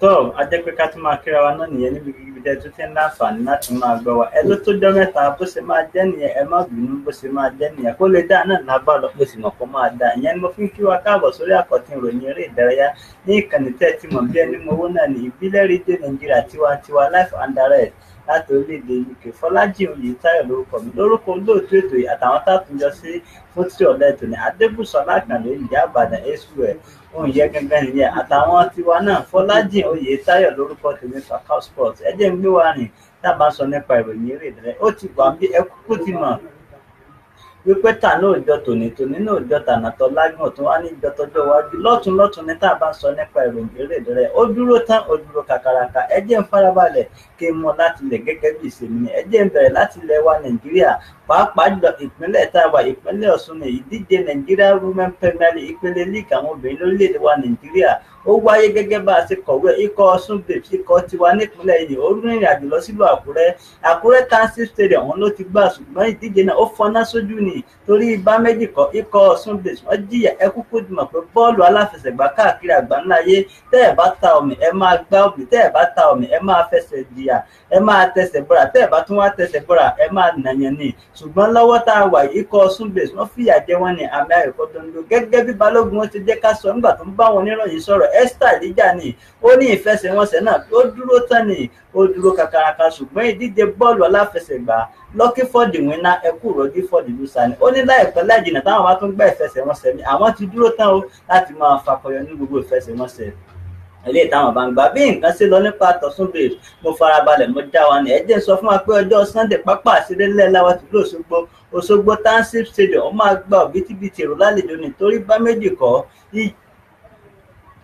tó a jẹ́ pé ká tún máa kíra wa náà nìyẹn níbi gidi tẹ́ tó ti ń láǹfààní láti máa gbọ́ wa ẹ ló tó jọ́ mẹ́ta bó ṣe máa jẹ́ nìyẹn ẹ má bínú bó ṣe máa jẹ́ nìyẹn kó lè dá náà lágbára lọ pé sì mọ̀ kó máa dá ìyẹn ni mo fi ń kí wa káàbọ̀ sórí àkọ́tún ìròyìn eré ìdárayá ní ìkànnì tẹ́ tí mọ̀ bí ẹni mowó náà ní ìbílẹ̀ rédíò nàìjíríà tiwantiwa live and direct láti orílẹ̀-èdè UK Fọlájì Oyètáyọ̀ lórúkọ mi lórúkọ olóòtú ètò yìí àtàwọn táàtúnjọ sí fún tí ọ̀lẹ́ ètò ní Adébùsọ̀lá Àkàndé ìyá àbàdàn SUL ohun ìyẹn gangan nìyẹn àtàwọn tiwa náà Fọlájì Oyètáyọ̀ lórúkọ tèmi Fakao Sports ẹ jẹ́ ń gbé wa rìn tá a bá sọ nípa ìròyìn eré ìdárayá ó ti wà bí ẹ kúkú ti mọ̀ wípé tà náà jọ tòní náà jọ tànàtọ lágbọn tó wá ní ìjọ tọjọ́ iwájú lọ́tùnún ní tá a bá ń sọ nípa ìròyìn eré ìdárayá ó dúró tán ó dúró kàkàràkà ẹ jẹ́ ń farabalẹ̀ kí n mọ láti ilẹ̀ gẹ́gẹ́ bí ìṣèlú ni ẹ jẹ́ ń bẹ̀rẹ̀ láti ilẹ̀ wa Nàìjíríà pàápàá jùlọ ìpínlẹ̀ tá a wà ìpínlẹ̀ Ọ̀ṣun ní ìdíje Nigeria Women Premier League ìpele league àwọn obìnrin lórílẹ̀-èdè wa Nàìjíríà ó wáyé gẹ́gẹ́ bá a ṣe kọ̀wé ikọ̀ Ọ̀ṣun Babes ikọ̀ tiwa nípínlẹ̀ yìí ó rìnrìn àjò lọ sílùú Àkúrẹ́ Township Stadium wọn ló ti gbà ṣùgbọ́n ìdíje náà ó fọná sójú ni torí bá méjì kọ ikọ̀ Ọ̀ṣun Babes wọ́n jìyà ẹ kúkú dìmọ̀ pé bọ́ọ̀lù aláfẹsẹ̀gbá káàkiri àgbáńláyé tẹ́ ẹ̀ bá ta omi ẹ máa gbá òbí tẹ́ ẹ̀ bá ta omi ẹ máa fẹsẹ̀ jìyà ẹ máa tẹsẹ̀ bọ́ra tẹ́ ẹ̀ bá tún wá tẹsẹ̀ bọ́ra ẹ máa nàyàn ni ṣùgbọ́n lọ́wọ́ tá a wà ikọ̀ Ọ̀ṣun Babes wọ́n fìyà jẹ wọ́n ní àmì ayọ̀kọ́ tó ń lo gẹ́gẹ́ bí balógun wọn ti jẹ́ ká sọ nígbà tó ń bá wọn oníròyìn sọ̀rọ̀ Esther Adija ni ó ní ìfẹsẹ̀wọnsẹ̀ náà ó dúró tán ni ó dúró kàkàràkà ṣùgbọ́n ìdíje bọ́ọ̀lù aláfẹsẹ̀gbá lucky for the winner ẹkú rọdí for the loser ni ó ní láìpẹ́ láìjìnà táwọn bá tún gbá ìfẹsẹ̀wọnsẹ̀ mi àwọn ti dúró tán o láti máa fakọyọ ní gbogbo ìfẹsẹ̀wọnsẹ̀ eléyìí táwọn bá ń gbà bí nǹkan ṣe lọ nípa tọ̀sún Babes mo farabalẹ̀ mo já wa ní ẹ jẹ́ sọ fún wa pé ọjọ́ Sunday pápá àṣírí lẹ́láwá tìlú Òṣogbo Township Stadium ó máa gba òbítíbitì èrò lálejò nítorí bá méjì kọ́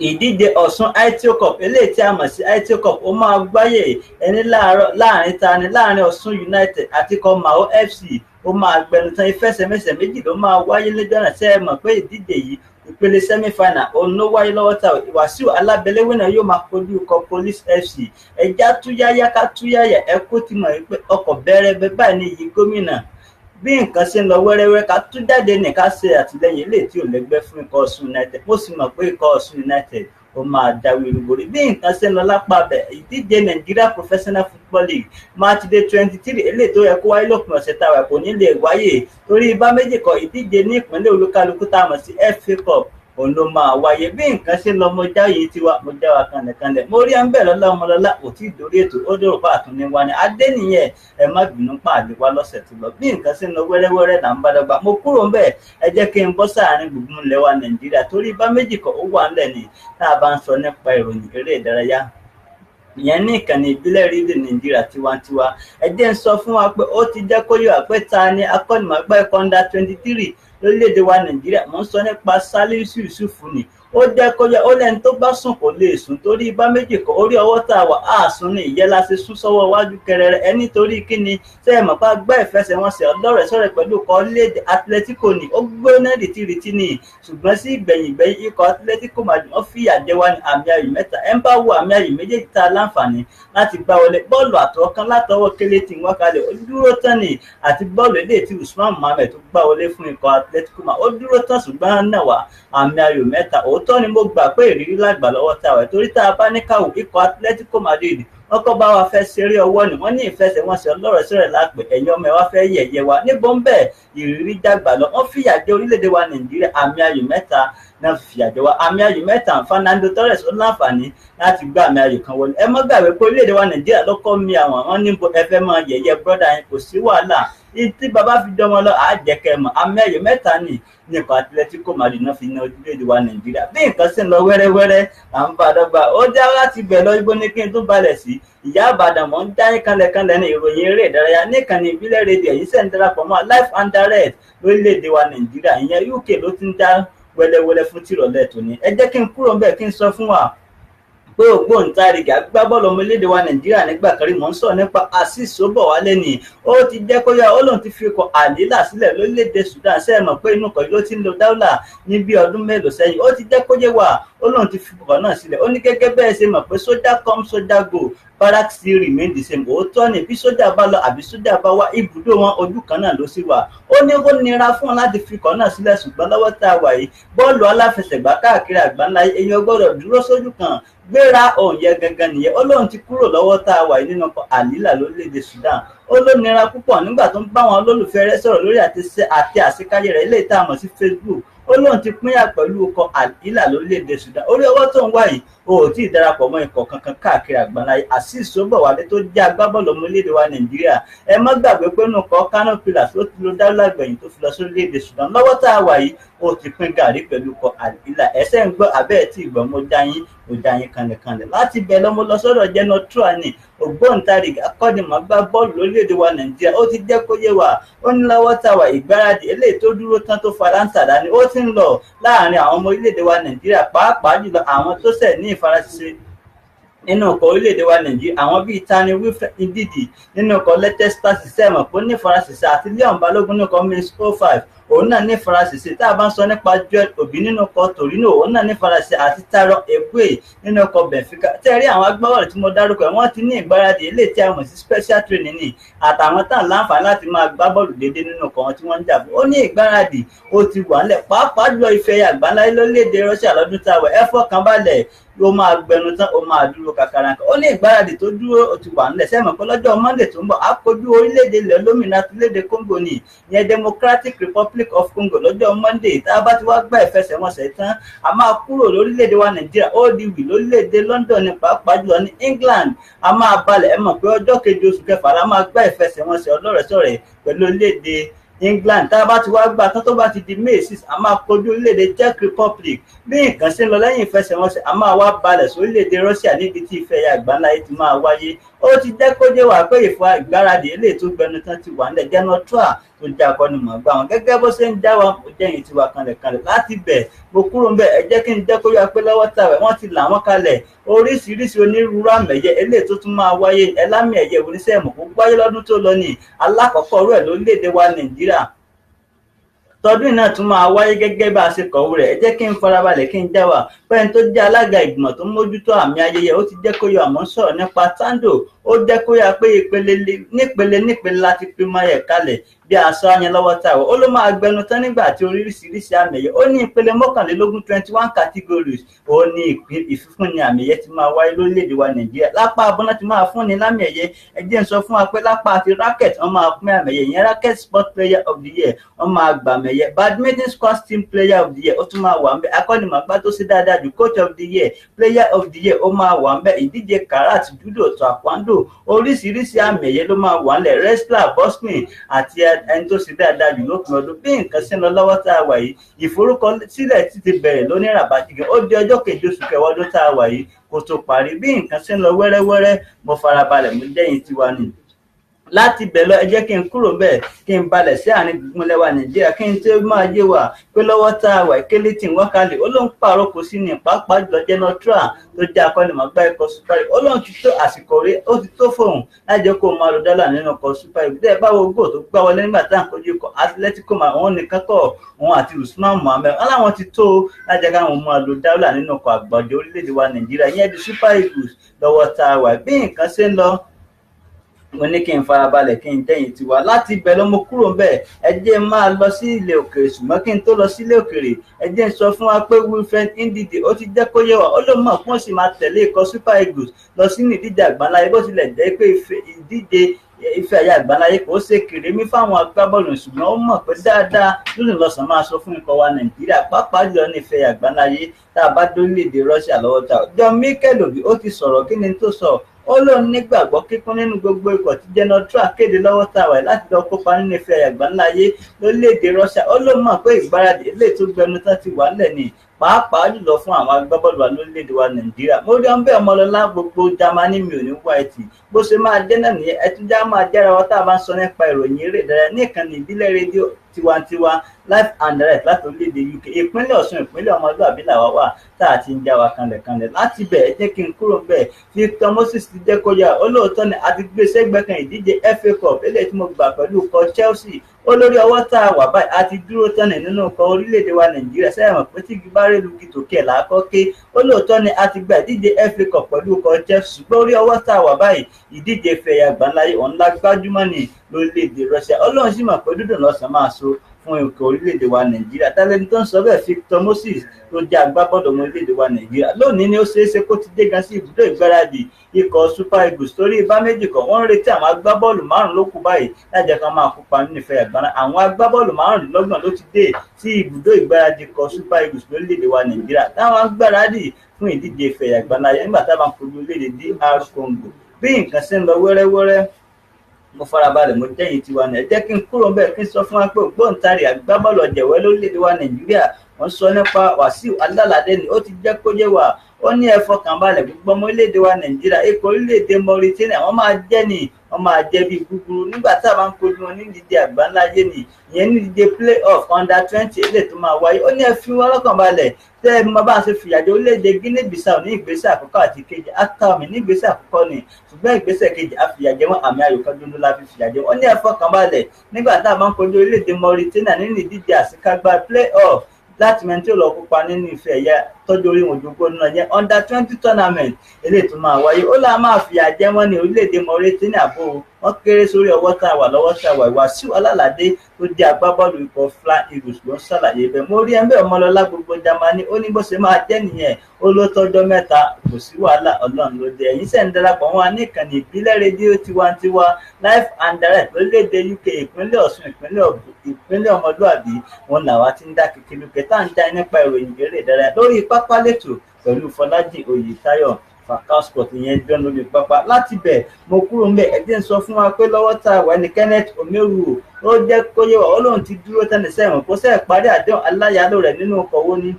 ìdíje Ọ̀ṣun ITO Cup eléyìí tí a mọ̀ sí ITO Cup ó máa gbáyé ẹni láàrin Ọ̀ṣun United àti ikọ̀ Mao FC ó máa gbẹnutan ìfẹsẹ̀mẹsẹ̀ méjì ló máa wáyé lọ́jọ́ náà ṣe é mọ̀ pé ìdíje yìí ìpele semi-final òun ló wáyé lọ́wọ́ tá Wàsíù Alábẹ́lẹ́wé náà yóò máa kojú ikọ̀ Police FC ẹja túyáyá ká túyáyá ẹ kó ti mọ̀ pé ọkọ̀ bẹ̀rẹ̀ bẹ́ẹ̀ báyìí ní iyì gómìnà bí nǹkan ṣe ń lọ wẹ́rẹ́wẹ́ ká tún jáde ní ká ṣe àtìlẹ́yìn ilé tí ò lẹ́gbẹ́ fún ikọ̀ Ọ̀ṣun United mo sì mọ̀ pé ikọ̀ Ọ̀ṣun United ó máa dáwé olúborí bí nǹkan ṣe ń lọ lápá bẹ̀ ìdíje Nigeria Professional Football League match day 23 eléyìí tó yẹ kó wáyé lópin ọ̀sẹ̀ táwa kò ní lè wáyé torí bá méjì kọ ìdíje ní ìpínlẹ̀ olúkálukú tá a mọ̀ sí FA Cup òun ló máa wáyé bí nǹkan ṣe ń lọ mo já yìí tiwa mo já wa kanlẹ̀kanlẹ̀ mo rí ẹ̀ńbẹ̀ lọ́lá ọmọlọ́lá kò tí ì dórí ètò ó dòrò pa àtúnni wa ni adé nìyẹn ẹ má bínú pàdé wa lọ́sẹ̀ tó lọ bí nǹkan ṣe ń lọ wẹ́rẹ́wẹ́rẹ́ là ń bá dọ́gba mo kúrò ńbẹ̀ ẹ jẹ́ kí n bọ́ sáàrin gbùngbùn ilẹ̀ wa Nàìjíríà torí bá méjì kọ̀ ó wà ńlẹ̀ ni tá a bá ń sọ nípa ìròyìn eré ìdárayá ìyẹn ní ìkànnì ìbílẹ̀ rédíò Nàìjíríà tiwantiwa ẹ jẹ́ ń sọ fún wa pé ó ti jẹ́ kó yọ àpẹ́ ta ni akọ́nìmọ̀gbá ẹ̀kọ́ under 23 lórílẹ̀-èdè wa Nàìjíríà mo ń sọ nípa Salisu Yusufu ni ó jẹ́ kó yẹ ó lẹ́ni tó bá sùn kò lè sùn torí bá méjì kọ orí ọwọ́ tá a wà á sùn ní ìyẹ́ la ṣe sún sọ́wọ́ iwájú kẹrẹrẹ ẹ nítorí kí ni ṣé ẹ mọ̀ pé gbá ìfẹsẹ̀wọnsẹ̀ ọlọ́rẹ̀ sọ̀rẹ̀ pẹ̀lú ikọ̀ orílẹ̀-èdè Atletico ni ó gbóná rìtìrìtì ni ṣùgbọ́n sí ìgbẹ̀yìn ikọ̀ Atletico Madrid wọ́n fìyà jẹ wá ní àmì ayò mẹ́ta ẹ ń bá wo àmì ayò méjèèjì tá a láǹfààní láti gbá wọlé bọ́ọ̀lù àtọ̀ọ̀kan látọwọ́ kélé tí wọ́n kalẹ̀ ó dúró tán ni àti bọ́ọ̀lù èdè tí Usman Mohammed tó gbá wọlé fún ikọ̀ Atletico ó dúró tán ṣùgbọ́n náà wà àmì ayò mẹ́ta òótọ́ ni mo gbà pé ìrírí lágbà lọ́wọ́ tá a wà torí tá a bá ní káwò ikọ̀ Atletico Madrid wọ́n kọ́ bá wa fẹ́ ṣeré ọwọ́ ni wọ́n ní ìfẹsẹ̀wọnsẹ̀ ọlọ́rọ̀ sọ̀rọ̀ lápẹ̀ ẹ̀yìn ọmọ ẹ̀ wá fẹ́ yẹ̀yẹ́ wa níbo ń bẹ̀ ìrírí dàgbà lọ wọ́n fìyà jẹ orílẹ̀-èdè wa Nàìjíríà àmì ayò mẹ́ta náà fìyà jẹ wa àmì ayò mẹ́ta Fernando Torres ó láǹfààní láti gbá àmì ayò kan wọlé ẹ má gbàgbé pé orílẹ̀-èdè wa Nàìjíríà lọ́kọ́ mi àwọn ní ẹ fẹ́ máa yẹ̀yẹ́ brọ́dà yẹn kò sí wàhálà tí bàbá fi dánmọ́ lọ àjẹkẹ́ mọ̀ àmì ayò mẹ́ta ni nípa Atletico Madrid náà fi ná orílẹ̀-èdè wa Nàìjíríà bí nǹkan sì ń lọ wẹ́rẹ́wẹ́rẹ́ à ń bá dọ́gba ó já láti bẹ̀ lọ ibo ní kí n tún balẹ̀ sí ìyá àbàdàn mọ̀ ń dáyé kanlẹ̀kanlẹ̀ ní ìròyìn eré ìdárayá níkànnì ìbílẹ̀ rédíò yìí sẹ́ń darapọ̀ mọ́ live and direct lórílẹ̀-èdè wa Nàìjíríà ìyẹn UK ló ti ń dá wẹ́lẹ́wẹ́lẹ́ fún tìrọ̀lẹ́ tòní ẹ jẹ́ kí n kúrò ńbẹ̀ kí n sọ fún wa pé ògbóǹtarìgì agbábọ́ọ̀lù ọmọ orílẹ̀-èdè wa Nàìjíríà nígbà kan rí mò ń sọ̀rọ̀ nípa Azeez Sobowale ni ó ti jẹ́ kó yá ó lóun ti fi ikọ̀ àlílà sílẹ̀ lórílẹ̀-èdè Sudan ṣe é mọ̀ pé inú kan ló ti ń lo dáúlà ní bí ọdún mélòó sẹ́yìn ó ti jẹ́ kó yé wa ó lóun ti fi ikọ̀ náà sílẹ̀. Ó ní gẹ́gẹ́ bẹ́ẹ̀ ṣe mọ̀ pé soldier come soldier go, barrack still remain the same. Òótọ́ ni bí sójà bá lọ àbí sójà bá wá, ibùdó wọn ojú kan náà ló sì wà. Ó ní ó nira fún wọn láti fi ikọ̀ náà sílẹ̀, ṣùgbọ́n lọ́wọ́ tá a wà yìí bọ́ọ̀lù aláfẹsẹ̀gbá káàkiri àgbáńlá èèyàn gbọ́dọ̀ dúró sójú kan, gbéra òun yẹ gangan nìyẹn. Ó lóun ti kúrò lọ́wọ́ tá a wà yìí nínú ọkọ̀ Al-Hilal lórílẹ̀-èdè Sudan. Ó ló nira púpọ̀ nígbà tó ń bá àwọn olólùfẹ́ rẹ̀ sọ̀rọ̀ lórí àti àṣekáyé rẹ̀ eléyìí tá a mọ̀ sí Facebook. Ó lóun ti pínyà pẹ̀lú ọkọ̀ Al-Hilal lórílẹ̀-èdè Sudan. Orí ọwọ́ tó ń wá yìí o ò tí ì darapọ̀ mọ́ ikọ̀ kankan káàkiri àgbáńláyé. Azeez Sobowale tó jẹ́ agbábọ́ọ̀lù ọmọ orílẹ̀-èdè wa Nàìjíríà, ẹ má gbàgbé pé nínú ọkọ̀ Kano Pillars ló ti lo Dáúlà gbẹ̀yìn tó fi lọ sórílẹ̀-èdè Sudan. Lọ́wọ́ tá a wà yìí ó ti pín gàrí pẹ̀lú ọkọ̀ Al-Hilal. Ẹsẹ̀ ń gbọ́ abẹ́ẹ̀ tí ìgbọ̀n mo dá yín kanlẹ̀kanlẹ̀. Láti bẹ̀ lọ́mọ lọ sọ́dọ̀ Gernot Trauner, ògbóǹtarìgì akọ́nimọ̀ọ́gbá bọ́ọ̀lù lórílẹ̀-èdè wa Nàìjíríà. Ó ti jẹ́ kó yé wa, ó ní lọ́wọ́ tá a wà ìgbáradì eléyìí tó dúró tán tó faransà dání ó ti ń lọ láàrin àwọn ọmọ orílẹ̀-èdè wa Nàìjíríà, pàápàá jùlọ àwọn tó ṣẹ̀ ní ìfaraṣiṣẹ́ nínú ọkọ̀ orílẹ̀-èdè wa Nàìjíríà. Àwọn bíi Tani Wilfred Ndidi nínú ọkọ̀ Leicester City mọ̀ pé ó ní ìfaraṣiṣẹ́, àti Leon Balogun nínú ọkọ̀ Mainz 05 òun náà ní ìfaraṣiṣẹ́. Tá a bá ń sọ nípa Joel Obi nínú ọkọ̀ Torino, òun náà ní ìfaraṣiṣẹ́, àti Tyrone Ebue nínú ọkọ̀ Benfica. Tẹ́rí àwọn agbábọ́ọ̀lù tí mo dárúkọ wọ́n ti ní ìgbáradì eléyìí tí a mọ̀ sí special training ní, àtàwọn tán láǹfààní láti máa gbá bọ́ọ̀lù déédéé nínú ọkọ̀ wọn tí wọ́n ń jà fún. Ó ní ìgbáradì ó ti wà ńlẹ̀, pàápàá jùlọ ife ẹ̀yẹ àgbáńláyé lórílẹ̀-èdè Russia lọ́dún tá a wà. Ẹ fọkàn balẹ̀, ó máa gbẹnu tán, ó máa dúró kàkàràkà. Ó ní ìgbáradì tó dúró ó ti wà ńlẹ̀. Sẹ́mọ̀ pé lọ́jọ́ Monday tó ń bọ̀ á kojú orílẹ̀-èdè ilẹ̀ olómìnira orílẹ̀-èdè Congo ní, ìyẹn Democratic Republic of Congo lọ́jọ́ Monday. Tá a bá ti wá gbá ìfẹsẹ̀wọnsẹ̀ tán, a máa kúrò lórílẹ̀-èdè wa Nàìjíríà ó di wì lórílẹ̀-èdè London ní, pàápàá jùlọ ní England. A máa balẹ̀, ẹ mọ̀ pé ọjọ́ keje oṣù kẹfà la máa gbá ìfẹsẹ̀wọnsẹ̀ ọlọ́rẹ̀ẹ́sọ̀rẹ̀ pẹ̀lú orílẹ̀-èdè England. Tá a bá ti wá gbà tán tó bá ti di May 6 a máa kojú orílẹ̀-èdè Czech Republic. Bí nǹkan ṣe ń lọ lẹ́yìn ìfẹsẹ̀wọnsẹ̀ a máa wá balẹ̀ sórílẹ̀-èdè Russia níbi tí ife ẹ̀yẹ àgbáńláyé ti máa wáyé. Ó ti jẹ́ kó jẹ́ wà pé ìgbáradì eléyìí tó gbẹnu tán ti wà nílẹ̀. Gernot Trauner tó jẹ́ akọ́nimọ̀ọ́gbá wọn gẹ́gẹ́ bó ṣe ń já wa ó jẹ́yìn tiwa kanlẹ̀kanlẹ̀. Láti bẹ̀ mo kúrò ń bẹ̀, ẹ jẹ́ kí n jẹ́ kó yá pé lọ́wọ́ tàwẹ̀ wọ́n ti là wọ́n kalẹ̀ oríṣiríṣi onírúurú àmì ẹ̀yẹ eléyìí tó tún máa wáyé. Ẹlámì ẹ̀yẹ oníṣẹ́ ìmọ̀ kó wáyé lọ́dún tó lọ ní alákọ̀ọ́kọ́ rẹ̀ lórílẹ̀-èdè wa Nàìjíríà. Tọdún náà tún máa wáyé gẹ́gẹ́ bá a ṣe kọ̀wé rẹ̀. Ẹ jẹ́ kí n farabalẹ̀ kí n já wa pé ẹni tó jẹ́ alága ìgbìmọ̀ tó ń mójútó àmì ayẹyẹ ó ti jẹ́ kó yọ àmọ́ sọ̀rọ̀ nípa Tando. Ó jẹ́ kó yá pé nípele láti pín máa yẹ̀ kalẹ̀ bí aṣọ ayan lọ́wọ́ táwọn. Ó ló máa gbẹnu tán nígbà tí oríṣiríṣi àmì ẹ̀yẹ ó ní ìpele 21 categories ó ní ìfífúnni àmì ẹ̀yẹ ti máa wáyé lórílẹ̀-èdè wa Nàìjíríà. Lápá abọ́ná ti máa fúnni lámì ẹ̀yẹ. Ẹ jẹ́ n sọ fún wa pé lápá àti racket wọ́n máa pín àmì ẹ̀yẹ yẹn, racket sport player of the year wọ́n máa gbà àmì ẹ̀yẹ, badminton squash team player of the year ó tún máa wà ń bẹ̀, akọ́nimọ̀ọ́gbá tó ṣe dáadáa jù coach of the year, player of the year ó máa wà ń bẹ̀, ìdíje karate, judo, taekwondo, oríṣiríṣi àmì ẹ̀yẹ ló máa wà ńlẹ̀, wrestler, boxing àti ẹni tó ṣe dáadáa jù lópin ọdún. Bí nǹkan ṣe ń lọ lọ́wọ́ tá a wà yìí, ìforúkọsílẹ̀ ti bẹ̀rẹ̀ lóní ràbàjìgàn ó di ọjọ́ keje oṣù kẹwàá ọdún tá a wà yìí kó tó parí. Bí nǹkan ṣe ń lọ wẹ́rẹ́wẹ́rẹ́ mo farabalẹ̀ mo jẹ́yìn tiwa ni. Láti bẹ̀ lọ ẹ jẹ́ kí n kúrò bẹ́ẹ̀ kí n balẹ̀ sí àárín gbùngbùn wa Nàìjíríà kí n tó máa yé wa pé lọ́wọ́ tá a wà ìkélé tí wọ́n kalẹ̀ ó ló ń pààrọ̀ kò sí ní pàápàá jùlọ Gernot Trauner tó jẹ́ akọ́nimọ̀ọ́gbá ikọ̀ Super Eagles. Ó lóun ti tó àsìkò rí ó ti tó fóun láti jẹ́ kó máa lo dọ́là nínú ikọ̀ Super Eagles. Bẹ́ẹ̀ báwo góò tó gbá wọlé nígbà tá à ń kojú ikọ̀ Atletico àwọn nìkan kọ̀ òun àti Usman Mohammed aláwọn ti tó láti jẹ́ káwọn máa lo dọ́là nínú ikọ̀ àgbàdo orílẹ̀-èdè wa Nàìjíríà yẹn di Super Eagles lọ́wọ́ tá a wà. Bí nǹkan ṣe ń lọ mo ní kí n farabalẹ̀ kí n tẹ̀yìn tiwa. Láti ibẹ̀ lọ mo kúrò ń bẹ̀, ẹ jẹ́ máa lọ sí ilẹ̀ òkèèrè, ṣùgbọ́n kí n tó lọ sí ilẹ̀ òkèèrè ẹ jẹ́ n sọ fún wa pé Wilfred Ndidi ó ti jẹ́ kó yé wa ó ló mọ̀ fún òsì máa tẹ̀lé ikọ̀ Super Eagles lọ sínú ìdíje àgbáńláyé bó tilẹ̀ jẹ́ pé ìdíje ife ẹ̀yẹ àgbáńláyé kò ṣe kèrèmí fáwọn agbábọ́ọ̀lù, ṣùgbọ́n ó mọ̀ pé dáadáa lónìí lọ́sàn máa sọ fún ikọ̀ wa Nàìjíríà pàápàá jùlọ ní ife ẹ̀yẹ àgbáńláyé tá a bá dórílẹ̀-èdè Russia lọ́wọ́ ta. John Mikel Obi ó ti sọ̀rọ̀, kí ni tó sọ? Ó lóun nígbàgbọ́ kíkún nínú gbogbo ikọ̀ tí Gernot Trauner kéde lọ́wọ́ tá a wà láti lọ kópa nínú ife ẹ̀yẹ àgbáńláyé lórílẹ̀-èdè Russia. Ó lóun mọ̀ pé ìgbáradì eléyìí tó gbẹnu tán ti wà nílẹ̀ ni pàápàá jùlọ fún àwọn agbábọ́ọ̀lù wa lórílẹ̀-èdè wa Nàìjíríà. Mo rí ọ̀nbẹ́ ọmọlọ́lá gbogbo Jámánì mi ò ní wá ẹtì bó ṣe máa jẹ́ náà nìyẹn. Ẹtújá máa jára wa tá a bá ń sọ nípa ìròyìn eré ìdárayá ní ìkànnì ìbílẹ̀ rédíò tiwantiwa live and direct láti orílẹ̀-èdè UK. Ìpínlẹ̀ Ọ̀ṣun ìpínlẹ̀ ọmọlúàbí làwa wà tá a ti ń já wa kanlẹ̀kanlẹ̀ láti bẹ̀ ẹ jẹ́ kí n kúrò bẹ́ẹ̀. Victor Moses ti jẹ́ kó yà olóòótọ́ ni a ti gbé sẹ́gbẹ̀kan ìdíje FA Cup eléyìí tí mo gbà pẹ̀lú ikọ̀ Chelsea olórí ọwọ́ tá a wà báyìí a ti dúró tọ́nà nínú ọkọ̀ orílẹ̀-èdè wa Nàìjíríà sẹ́yìn mọ̀ pé tí gbígbá rẹ̀ lu gìtòkè làákọ́ ké olóòótọ́ ni a ti gba ìdíje FA Cup pẹ̀lú ọkọ̀ Chelsea ṣùgbọ́n orí ọwọ́ tá a wà báyìí ìdíje fẹ̀yà àgbáńláyé ọ̀hún la gbájúmọ́ ní lórílẹ̀-èdè Russia Ọlọ́run sì mọ̀ pé dúdùn lọ́sàn-án máa so fún ikọ̀ orílẹ̀-èdè wa Nàìjíríà tálẹ́ni tó ń sọ bẹ́ẹ̀ Victor Moses tó jẹ́ agbábọ́ọ̀lù ọmọ orílẹ̀-èdè wa Nàìjíríà lónìí ni ó ṣeéṣe kó ti dé gan sí ibùdó ìgbáradì ikọ̀ Super Eagles torí ibà méjì kan wọ́n ń retí àwọn agbábọ́ọ̀lù márùn-ún ló kù báyìí lájẹ́ kan máa kópa nínú ìfẹ́ àgbáńlá àwọn agbábọ́ọ̀lù márùndínlọ́gbọ̀n ló ti dé sí ibùdó ìgbáradì ikọ̀ Super Eagles lórílẹ̀-èdè wa Nàìjíríà táwọn gbáradì fún ìdíje ìfẹ́ àgbáńlá nígbà táwọn kojú orílẹ̀-èdè DR Congo bí nǹkan ṣe ń lọ wẹ́rẹ́wẹ́rẹ́ mo farabalẹ̀ mo jẹ́ yìí tiwa náà ẹ jẹ́ kí n kúrò bẹ́ẹ̀ kí n sọ fún wa pé ògbóǹtarì agbábọ́ọ̀lù ọ̀jẹ̀wẹ́ lórílẹ̀‐èdè wa Nàìjíríà wọ́n sọ nípa Wàsíù Alálàdé ni ó ti jẹ́ kó yé wa ó ní ẹ fọkàn balẹ̀ gbogbo ọmọ orílẹ̀‐èdè wa Nàìjíríà ikọ̀ orílẹ̀‐èdè Mauritania wọ́n máa jẹ́ ni wọ́n máa jẹ́ bí gúgúrú nígbà tá a bá ń kojú wọn ní ìdíje àgbáńláyé ni ìyẹn ní ìdíje play-off under-20 eléyìí tó máa wáyé ó ní ẹ fi wọn lọ́kàn balẹ̀ tẹ́ ẹ máa bá a ṣe fìyàjẹ orílẹ̀-èdè Guinea Bissau ní ìgbésẹ̀ àkọ́kọ́ àti kejì Atami ní ìgbésẹ̀ àkọ́kọ́ ni ṣùgbọ́n ìgbésẹ̀ kejì àfìyàjẹ wọn àmì ayò kan dúdú la fi fìyàjẹ wọn ní ẹ fọkàn balẹ̀ nígbà tá a bá ń kojú orílẹ̀-èdè Mauritania nínú ìdíje àṣekágbá play-off láti mẹ́ni tí ó lọ kópa nínú ìfẹ́ ẹ̀yà tọ́jú orí wọn òjòkó náà yẹn under-20 tournament eléyìí tó máa wáyé ó láà máa fìyà jẹ wọ́n ní orílẹ̀-èdè Mauritania bó wọ́n kéré sórí ọwọ́ tá a wà lọ́wọ́ tá a wà Wàsíù Alálàdé tó jẹ́ agbábọ́ọ̀lù ikọ̀ Flying Eagles ló ń ṣàlàyé bẹ́ẹ̀ mo rí ẹ̀ńbẹ́ ọmọlọ́lá gbogbo Jámánì ó ní bó ṣe máa jẹ́ nìyẹn ó ló tọ́jọ́ mẹ́ta kò sí wàhálà Ọlọ́run ló dé ẹ̀yin sẹ́ ń darapọ̀ wọn ní ìkànnì ìbílẹ̀ rédíò tiwantiwa live and direct lórílẹ̀-èdè UK ìpínlẹ̀ Ọ̀ṣun ìpínlẹ̀ ọmọlúàbí wọn làwa ti ń dá kékeré kẹta ń já nípa ìròyìn eré ìdárayá lórí pápá lẹ́tọ̀ pẹ̀lú Fọlájì Oyètáyọ̀ Fakao Sport ìyẹn jọ lórí pápá láti bẹ̀ mo kúrò ń bẹ̀ ẹ jẹ́ ń sọ fún wa pé lọ́wọ́ tá a wà ní Kenneth Omeru ó jẹ́ kó yé wa ó lóun ti dúró tẹ́lẹ̀ sẹ́wọ̀n kó sẹ́ẹ̀ parí àdéhùn aláyàlò rẹ̀ nínú ọkọ̀ owó ní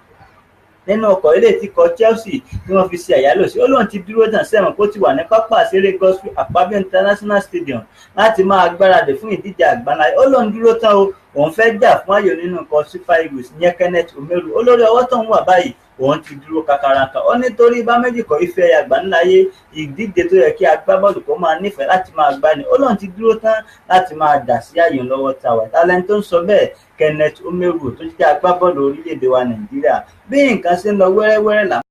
nínú ọkọ̀ ilé tí kọ Chelsea tí wọ́n fi ṣe àyálò sí ó lóun ti dúró tàn sẹ́wọ̀n kó ti wà ní pápá àṣeré Godswill Akpabio International Stadium láti máa gbáradì fún ìdíje àgbáńláyé ó lóun dúró tán o òun fẹ́ jà fún ayò nínú ọkọ̀ Super Eagles ìyẹn Kenneth Omeru olórí ọwọ́ tó ń wà báyìí òun ti dúró kakaraka ó nítorí bá méjì kọ ife àgbáńláyé ìdíje tó yẹ kí agbábọ́ọ̀lù kó máa nífẹ̀ẹ́ láti máa gbá ni ó lóun ti dúró tán láti máa dà sí ayò lọ́wọ́ tàwa talent tó ń sọ bẹ́ẹ̀ Kenneth Omeru tó jẹ́ agbábọ́ọ̀lù orílẹ̀-èdè wa Nàìjíríà bí nǹkan ṣe ń lọ wẹ́rẹ́wẹ́rẹ́ là